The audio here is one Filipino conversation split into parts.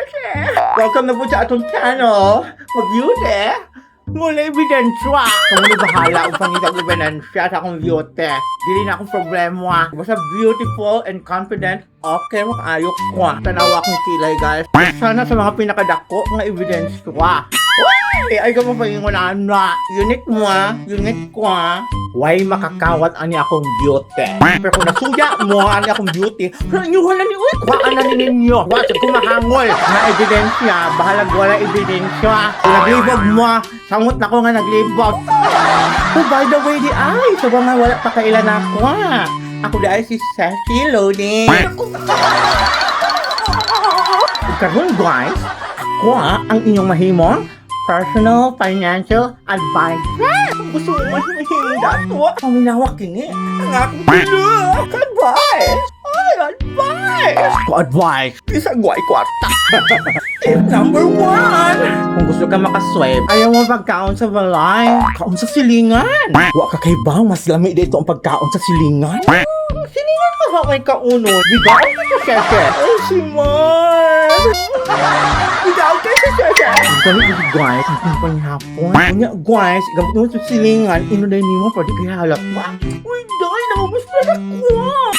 Sese! Welcome na po sa atong channel. Mag-beauty. Mula ebidensya. Kung bahala upang itag ebidensya sa akong beauty. Dili na akong problema. Basta beautiful and confident, okay makayok ko. Tanawa akong kilay, guys. Sana sa mga pinakadako nga ebidensya. Uy! Ay ka mapahingon na. Unique mo unique ko Why makakawat ani akong beauty? Pero kung nasuya mo ani akong beauty, pero inyuhan na ni uy, kwaan na ninyo. Watch, kung makangol na ebidensya, bahalag wala ebidensya. Kung naglibog mo, samot na ko nga naglibog. Oh, by the way, di ay, so ba nga wala pa kailan ako Ako di ay si Ceci Loading. Karoon guys, ako ang inyong mahimong personal financial advisor. Kung gusto mo mas mahinda ito, paminawak kini ang akong advice. Ay, advice! Advice! Isang guay kwarta. Tip number 1. Kung gusto ka makaswipe, ayaw mo pagkaon sa balay. Kaon sa silingan. Wa ka kay bang mas lami dito ang pagkaon sa silingan. Silingan ka ba may kaunod? Bigaw ka sa sese. Ay, si Mar. Bigaw ka sa sese. Ang kami guys, ang panghapon. Kanya guys, gamit mo sa silingan, inuday ni mo, pwede kaya halat pa. Uy, dahil naubos na ako.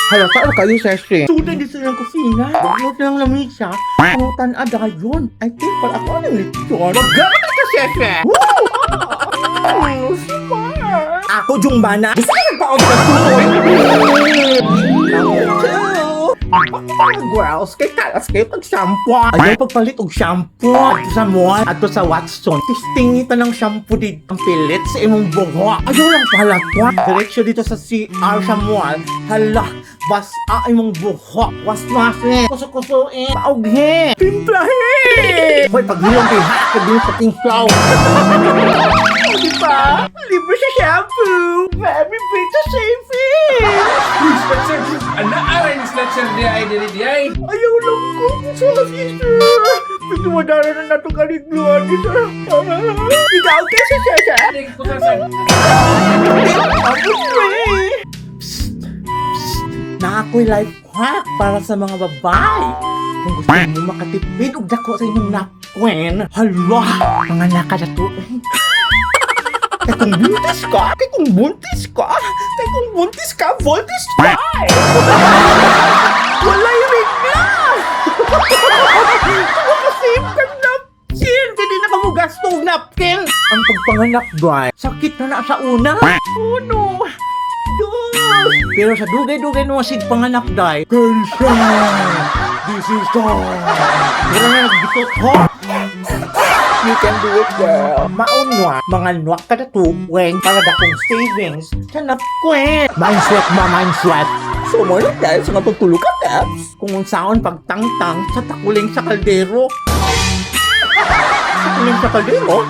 Halata na kayo, sese. Tuday din sa ng kusina. Bakit lang lamisa? Pangutan ada yun. I think pala ako ang lechon. Maggamit ka, sese. Woo! Si Mar. Ako, Jungbana. Gusto ka nagpaog ka tuloy. Girls, kay kalas kayo pag-shampoo. Ay, pagpalit og shampoo. Ato sa mall, ato sa Watson. Tistingita ng shampoo dito. Ang pilit sa imong buhok. Ayaw lang pala ko. Diretso dito sa CR sa mall. Hala, basa imong buhok. Was-wasin. Kuso-kusoin. Paughe. Timplahin. Hoy, paghilong kay ha. Pagdilong sa timplaw. Diba? Libre sa shampoo. Very big to save it. Slasher di ay diri di ay. Ayaw lang ko sa sister. Pitumadara na nato kaligluan dito. Ikaw kasi siya. Dik putasan. Na ako'y life hack para sa mga babae. Kung gusto mo makatipid og dako sa inyong napwen, hala, mga nakadato. Kaya kung buntis ka, voltage 5! Wala yung na! Sumakasip kang napkin! Hindi na ka mo gastong napkin! Ang pagpanganak, boy, sakit na sa una. Oh no! Dos! Pero sa dugay-dugay no sig panganak, day. Kelsa! This is time! Pero na nagbitot, ho? You can do it, girl. Maunwa, mga nwak ka na tuwing para dakong savings sa napkwen. Mind sweat. So mo lang dahil sa nga pagtulog ka, Taps. Kung unsaon pagtangtang sa takuling sa kaldero. Takuling sa kaldero?